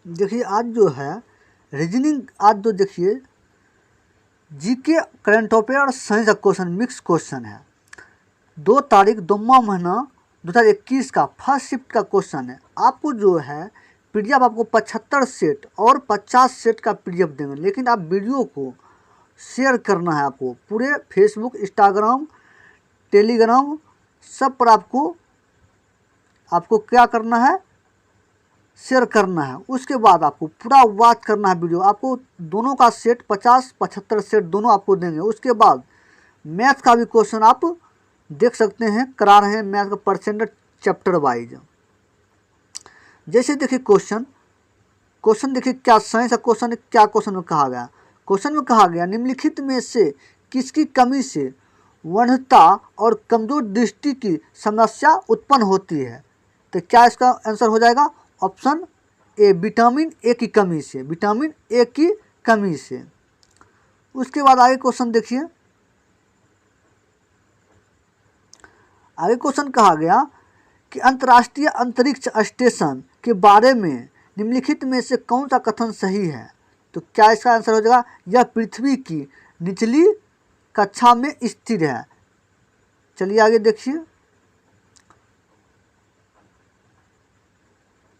देखिए आज जो है रीजनिंग, आज जो देखिए जीके करंट अफेयर और साइंस का क्वेश्चन मिक्स क्वेश्चन है। 2 तारीख 2वां महीना 2021 का फर्स्ट शिफ्ट का क्वेश्चन है। आपको जो है पीडीएफ आपको 75 सेट और 50 सेट का पीडीएफ देंगे, लेकिन आप वीडियो को शेयर करना है। आपको पूरे फेसबुक, इंस्टाग्राम, टेलीग्राम सब पर आपको क्या करना है, शेयर करना है। उसके बाद आपको पूरा वॉच करना है वीडियो। आपको दोनों का सेट 50-75 सेट दोनों आपको देंगे। उसके बाद मैथ का भी क्वेश्चन आप देख सकते हैं, करा रहे हैं मैथ का परसेंटेज चैप्टर वाइज। जैसे देखिए क्वेश्चन देखिए क्या साइंस का क्वेश्चन है, क्या क्वेश्चन में कहा गया। क्वेश्चन में कहा गया निम्नलिखित में से किसकी कमी से वंध्यता और कमजोर दृष्टि की समस्या उत्पन्न होती है। तो क्या इसका आंसर हो जाएगा ऑप्शन ए, विटामिन ए की कमी से, विटामिन ए की कमी से। उसके बाद आगे क्वेश्चन देखिए, आगे क्वेश्चन कहा गया कि अंतर्राष्ट्रीय अंतरिक्ष स्टेशन के बारे में निम्नलिखित में से कौन सा कथन सही है। तो क्या इसका आंसर हो जाएगा, यह पृथ्वी की निचली कक्षा में स्थिर है। चलिए आगे देखिए,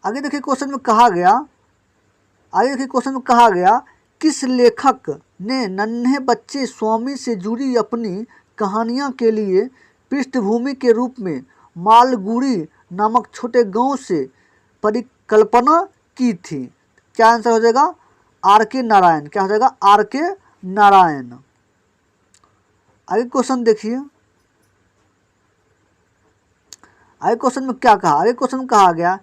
आगे देखिए क्वेश्चन में कहा गया, आगे देखिए क्वेश्चन में कहा गया किस लेखक ने नन्हे बच्चे स्वामी से जुड़ी अपनी कहानियां के लिए पृष्ठभूमि के रूप में मालगुड़ी नामक छोटे गांव से परिकल्पना की थी। क्या आंसर हो जाएगा आर के नारायण। क्या हो जाएगा आर के नारायण। आगे क्वेश्चन देखिए, आगे क्वेश्चन में क्या कहा, आगे क्वेश्चन में कहा गया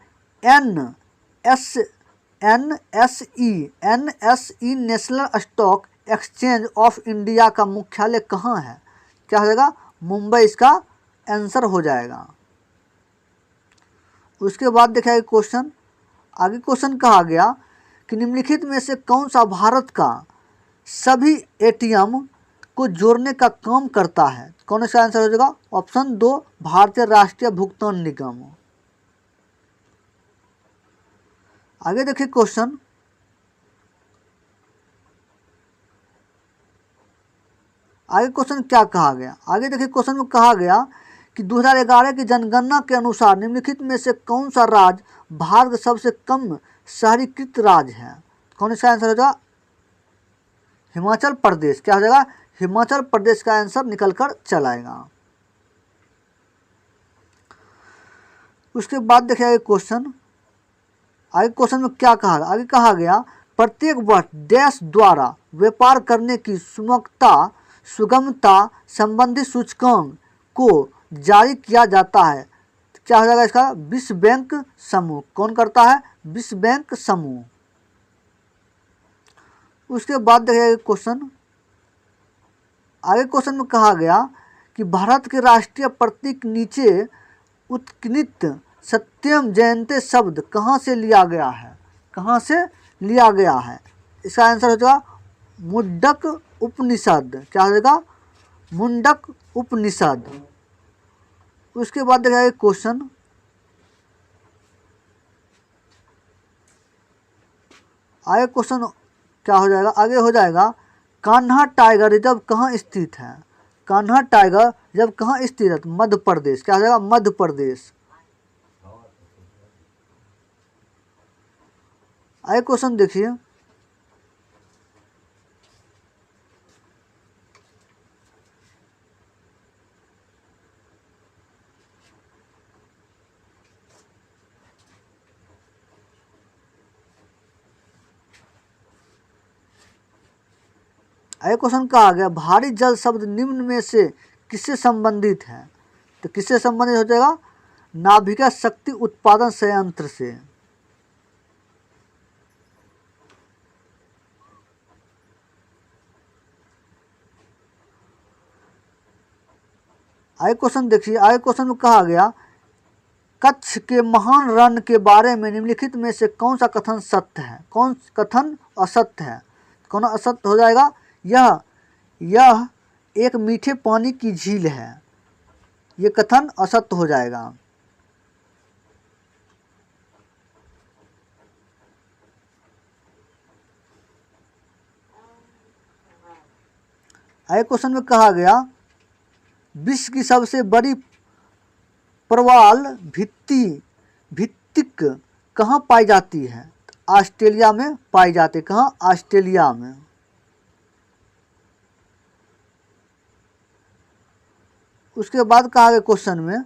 NSE national stock exchange of India का मुख्यालय कहाँ है। क्या हो जाएगा मुंबई, इसका आंसर हो जाएगा। उसके बाद देखिए क्वेश्चन, आगे क्वेश्चन कहा गया कि निम्नलिखित में से कौन सा भारत का सभी एटीएम को जोड़ने का काम करता है। कौन सा आंसर हो जाएगा ऑप्शन 2, भारतीय राष्ट्रीय भुगतान निगम। आगे देखिए क्वेश्चन, आगे क्वेश्चन क्या कहा गया, आगे देखिए क्वेश्चन में कहा गया कि 2011 की जनगणना के अनुसार निम्नलिखित में से कौन सा राज्य भारत का सबसे कम शहरीकृत राज्य है। कौन सा आंसर हो जाएगा हिमाचल प्रदेश। क्या हो जाएगा हिमाचल प्रदेश का आंसर निकल कर चल आएगा। उसके बाद देखिए क्वेश्चन, आगे क्वेश्चन में क्या कहा, आगे कहा गया प्रत्येक वर्ष देश द्वारा व्यापार करने की सुगमता संबंधी सूचकांक को जारी किया जाता है। क्या हो जाएगा इसका विश्व बैंक समूह। कौन करता है विश्व बैंक समूह। उसके बाद देखिए क्वेश्चन, आगे क्वेश्चन में कहा गया कि भारत के राष्ट्रीय प्रतीक नीचे उत्कीर्णित सत्यम जयंते शब्द कहाँ से लिया गया है, कहाँ से लिया गया है। इसका आंसर हो जाएगा मुंडक उपनिषद। क्या हो जाएगा मुंडक उपनिषद। उसके बाद देखिए क्वेश्चन, आगे क्वेश्चन क्या हो जाएगा, आगे हो जाएगा कान्हा टाइगर रिजर्व कहाँ स्थित है। कान्हा टाइगर रिजर्व कहाँ स्थित है, मध्य प्रदेश। क्या हो जाएगा मध्य प्रदेश। आगे क्वेश्चन देखिए, आगे क्वेश्चन कहा गया भारी जल शब्द निम्न में से किससे संबंधित है। तो किससे संबंधित हो जाएगा नाभिका शक्ति उत्पादन संयंत्र से। आगे क्वेश्चन देखिए, आगे क्वेश्चन में कहा गया कच्छ के महान रण के बारे में निम्नलिखित में से कौन सा कथन सत्य है, कौन कथन असत्य है। कौन असत्य हो जाएगा यह एक मीठे पानी की झील है, ये कथन असत्य हो जाएगा। आगे क्वेश्चन में कहा गया विश्व की सबसे बड़ी प्रवाल भित्तिक कहाँ पाई जाती है? ऑस्ट्रेलिया में पाई जाती है। कहाँ? ऑस्ट्रेलिया में। उसके बाद कहा गया क्वेश्चन में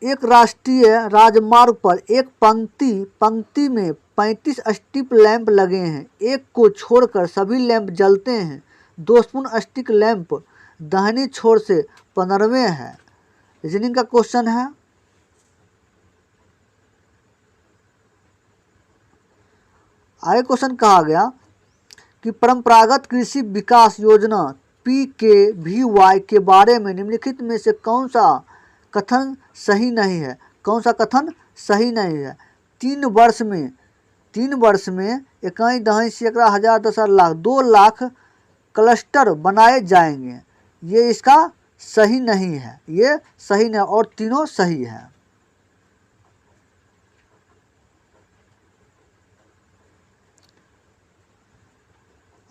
एक राष्ट्रीय राजमार्ग पर एक पंक्ति में 35 स्ट्रीट लैंप लगे हैं। एक को छोड़कर सभी लैंप जलते हैं। दोषपूर्ण स्ट्रीट लैंप दाहिनी छोर से 15वें है। रीजनिंग का क्वेश्चन है। आगे क्वेश्चन कहा गया कि परंपरागत कृषि विकास योजना PKVY के बारे में निम्नलिखित में से कौन सा कथन सही नहीं है? कौन सा कथन सही नहीं है? 3 वर्ष में इकाई दहाई सैकड़ा हजार 10,000 लाख 2 लाख क्लस्टर बनाए जाएंगे। ये इसका सही नहीं है। ये सही नहीं और तीनों सही है।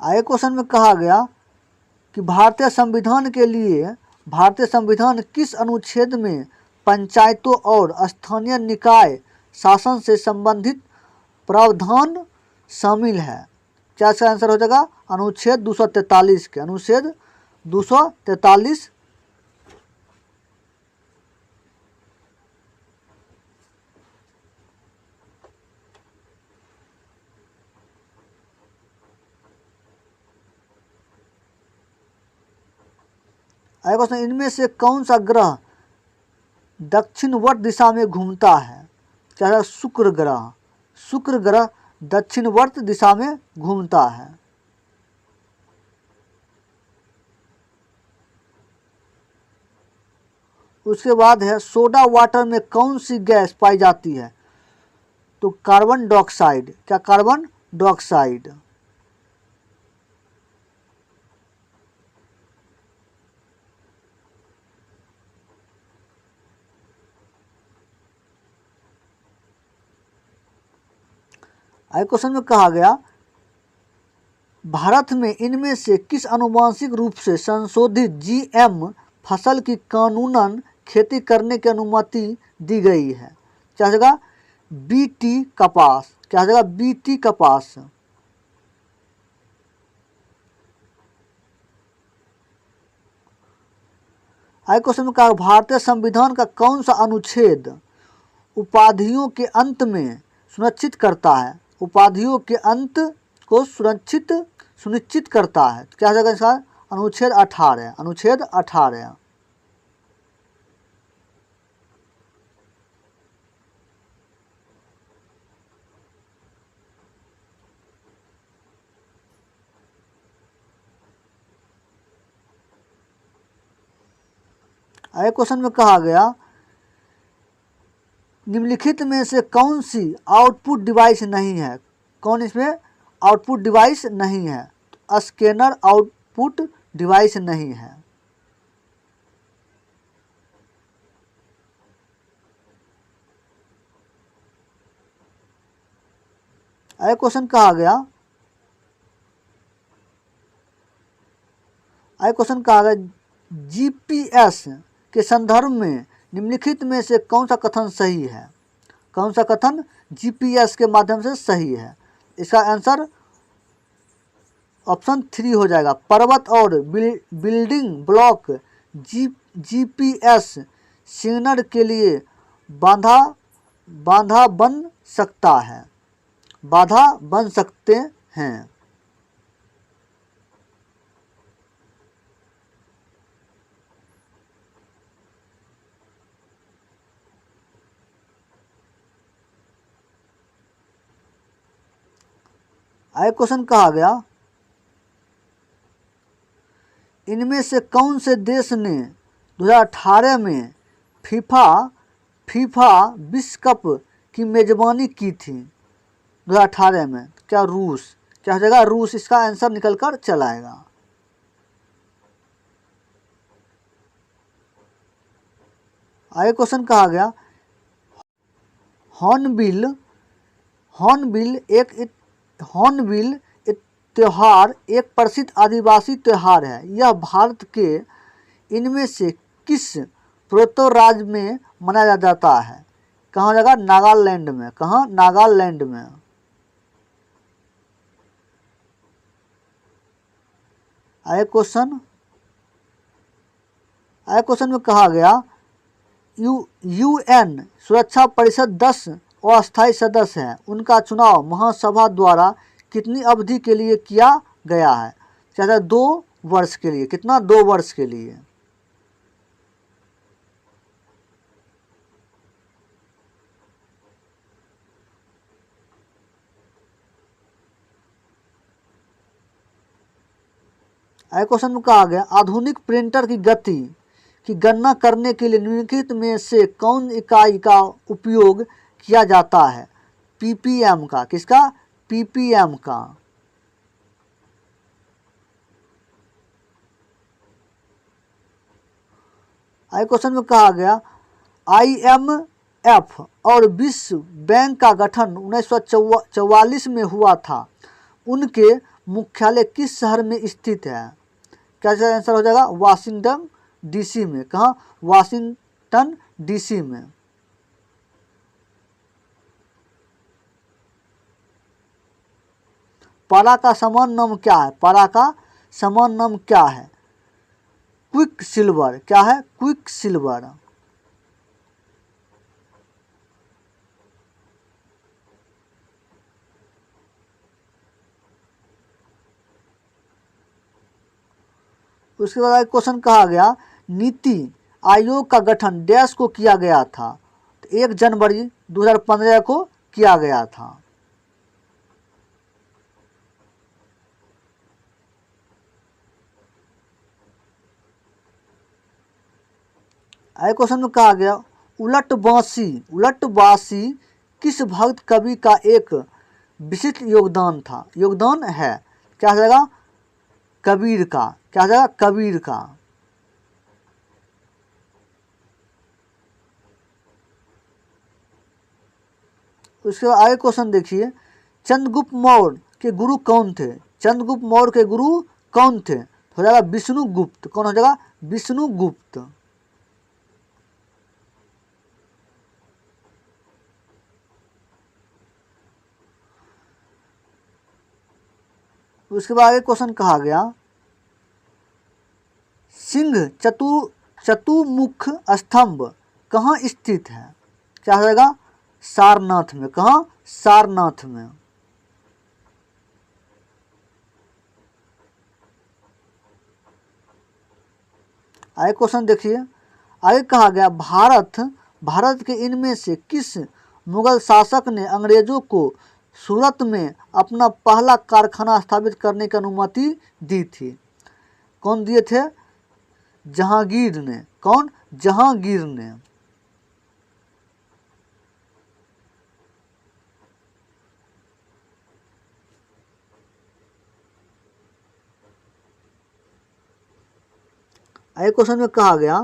आगे क्वेश्चन में कहा गया कि भारतीय संविधान किस अनुच्छेद में पंचायतों और स्थानीय निकाय शासन से संबंधित प्रावधान शामिल है? क्या इसका आंसर हो जाएगा? अनुच्छेद 243 के। अनुच्छेद 243। आगे क्वेश्चन इनमें से कौन सा ग्रह दक्षिणवर्त दिशा में घूमता है? क्या है? शुक्र ग्रह। शुक्र ग्रह दक्षिणवर्त दिशा में घूमता है। उसके बाद है सोडा वाटर में कौन सी गैस पाई जाती है? तो कार्बन डाइऑक्साइड। क्या? Carbon dioxide. आगे क्वेश्चन में कहा गया भारत में इनमें से किस आनुवांशिक रूप से संशोधित GM फसल की कानूनन खेती करने की अनुमति दी गई है? क्या जगह? BT कपास। क्या जगह? BT कपास। आगे क्वेश्चन में कहा भारतीय संविधान का कौन सा अनुच्छेद उपाधियों के अंत में सुनिश्चित करता है? उपाधियों के अंत को सुनिश्चित करता है। क्या जगह इसका? अनुच्छेद 18। अनुच्छेद 18। आगे क्वेश्चन में कहा गया निम्नलिखित में से कौन सी आउटपुट डिवाइस नहीं है? कौन इसमें आउटपुट डिवाइस नहीं है? तो स्कैनर आउटपुट डिवाइस नहीं है। आगे क्वेश्चन कहा गया GPS के संदर्भ में निम्नलिखित में से कौन सा कथन सही है? कौन सा कथन GPS के माध्यम से सही है? इसका आंसर ऑप्शन 3 हो जाएगा। पर्वत और बिल्डिंग ब्लॉक GPS सिग्नल के लिए बाधा बन सकता है। बाधा बन सकते हैं। आगे क्वेश्चन कहा गया इनमें से कौन से देश ने 2018 में फीफा विश्व कप की मेजबानी की थी? 2018 में। क्या? रूस। क्या हो जाएगा? रूस। इसका आंसर निकल कर चला आएगा। आगे क्वेश्चन कहा गया हॉर्नबिल त्यौहार एक प्रसिद्ध आदिवासी त्यौहार है। यह भारत के इनमें से किस पूर्वोत्तर राज्य में मनाया जाता है? कहाँ जाएगा? नागालैंड में। कहाँ? नागालैंड में। आगे क्वेश्चन में कहा गया यूएन सुरक्षा परिषद 10 अस्थायी सदस्य हैं। उनका चुनाव महासभा द्वारा कितनी अवधि के लिए किया गया है? चाहे 2 वर्ष के लिए। कितना? 2 वर्ष के लिए। आगे क्वेश्चन में कहा गया आधुनिक प्रिंटर की गति की गणना करने के लिए निम्नलिखित में से कौन इकाई का उपयोग किया जाता है? पीपीएम का। किसका? पीपीएम का। आगे क्वेश्चन में कहा गया आईएमएफ और विश्व बैंक का गठन 1944 में हुआ था। उनके मुख्यालय किस शहर में स्थित है? क्या आंसर हो जाएगा? वाशिंगटन डीसी में। कहाँ? वाशिंगटन डीसी में। पारा का समान नाम क्या है? पारा का समान नाम क्या है? Quick silver. क्या है? Quick silver. उसके बाद क्वेश्चन कहा गया नीति आयोग का गठन डैश को किया गया था? 1 जनवरी 2015 को किया गया था। आगे क्वेश्चन में कहा गया उलट बांसी किस भक्त कवि का एक विशिष्ट योगदान है? क्या हो जाएगा? कबीर का। क्या हो जाएगा? कबीर का। उसके बाद आगे क्वेश्चन देखिए चंद्रगुप्त मौर्य के गुरु कौन थे? चंद्रगुप्त मौर्य के गुरु कौन थे? हो जाएगा विष्णुगुप्त। कौन हो जाएगा? विष्णुगुप्त। उसके बाद आगे क्वेश्चन कहा गया सिंह चतुमुख स्तंभ कहाँ स्थित है? क्या हो जाएगा? सारनाथ में। कहाँ? सारनाथ में। आगे क्वेश्चन देखिए आगे कहा गया भारत के इनमें से किस मुगल शासक ने अंग्रेजों को सूरत में अपना पहला कारखाना स्थापित करने की अनुमति दी थी? कौन दिए थे? जहांगीर ने। कौन? जहांगीर ने। आगे क्वेश्चन में कहा गया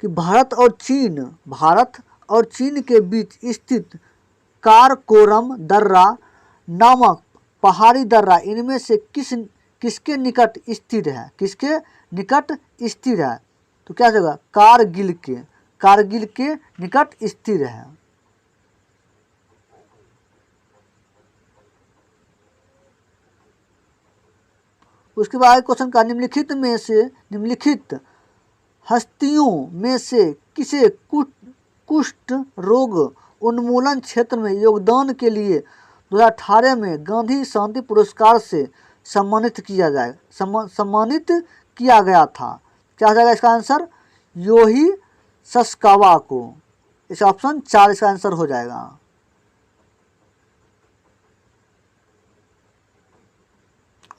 कि भारत और चीन के बीच स्थित कारकोरम दर्रा नामक पहाड़ी दर्रा इनमें से किसके निकट स्थित है? किसके निकट स्थित है? तो क्या जगह? कारगिल के निकट स्थित है। उसके बाद क्वेश्चन का निम्नलिखित हस्तियों में से किसे कुष्ठ रोग उन्मूलन क्षेत्र में योगदान के लिए 2018 में गांधी शांति पुरस्कार से सम्मानित किया गया था? क्या हो जाएगा इसका आंसर? योही सस्कावा को। इस ऑप्शन 4 इसका आंसर हो जाएगा।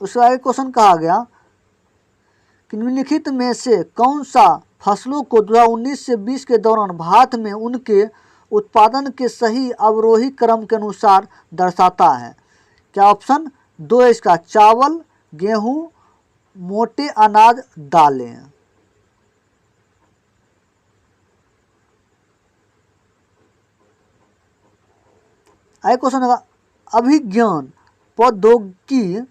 उसके आगे क्वेश्चन कहा गया कि निम्नलिखित में से कौन सा फसलों को 2019 से 20 के दौरान भारत में उनके उत्पादन के सही अवरोही क्रम के अनुसार दर्शाता है? क्या ऑप्शन 2 है इसका? चावल, गेहूं, मोटे अनाज, दालें। आगे क्वेश्चन है अभिज्ञान प्रौद्योगिकी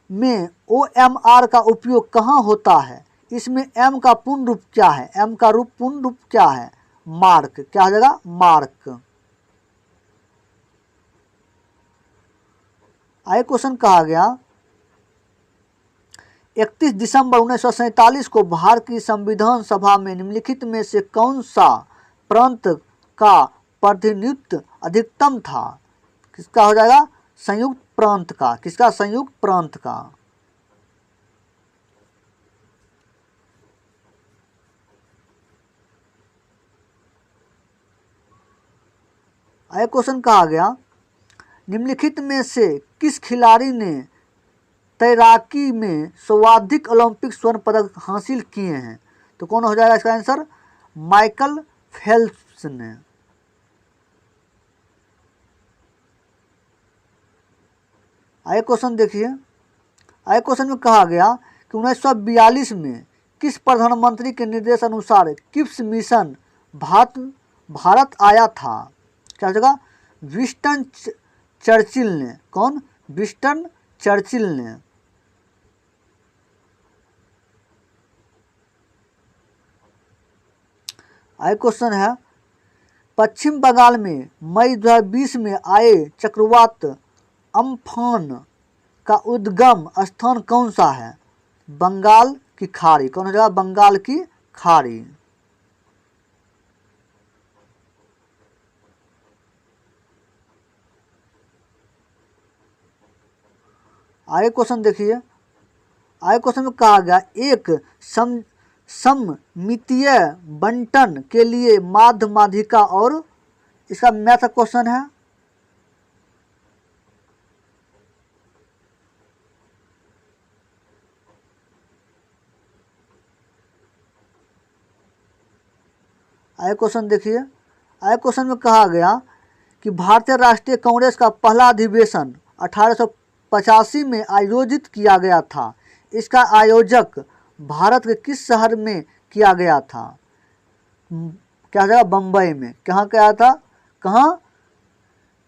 में OMR का उपयोग कहाँ होता है? इसमें M का पूर्ण रूप क्या है? M का पूर्ण रूप क्या है? मार्क। क्या हो जाएगा? मार्क। आगे क्वेश्चन कहा गया 31 दिसंबर 1947 को भारत की संविधान सभा में निम्नलिखित में से कौन सा प्रांत का प्रतिनिधित्व अधिकतम था? किसका हो जाएगा? संयुक्त प्रांत का। किसका? संयुक्त प्रांत का। आगे क्वेश्चन कहा गया निम्नलिखित में से किस खिलाड़ी ने तैराकी में सर्वाधिक ओलंपिक स्वर्ण पदक हासिल किए हैं? तो कौन हो जाएगा इसका आंसर? माइकल फेल्प्स ने। आगे क्वेश्चन देखिए। आगे क्वेश्चन में कहा गया कि 1942 में किस प्रधानमंत्री के निर्देश अनुसार किप्स मिशन भारत आया था? क्या जगह? विंस्टन चर्चिल ने। कौन? विंस्टन चर्चिल ने। आगे क्वेश्चन है पश्चिम बंगाल में मई 2020 में आए चक्रवात अम्फान का उद्गम स्थान कौन सा है? बंगाल की खाड़ी। कौन हो जाएगा? बंगाल की खाड़ी। आगे क्वेश्चन देखिए। आगे क्वेश्चन में कहा गया एक सममितीय बंटन के लिए माध्य माध्यिका और इसका मैथ क्वेश्चन है। आगे क्वेश्चन देखिए। आगे क्वेश्चन में कहा गया कि भारतीय राष्ट्रीय कांग्रेस का पहला अधिवेशन 1885 में आयोजित किया गया था। इसका आयोजक भारत के किस शहर में किया गया था? क्या जगह? बम्बई में। कहाँ किया था? कहाँ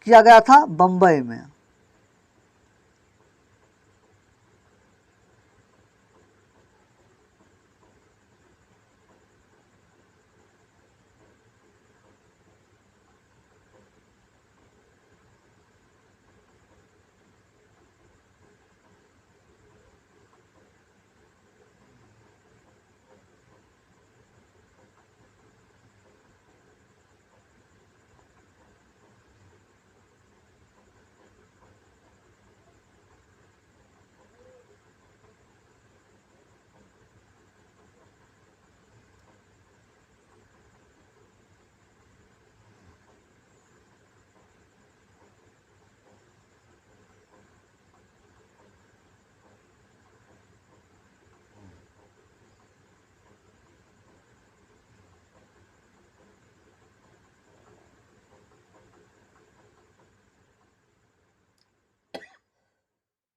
किया गया था? बम्बई में।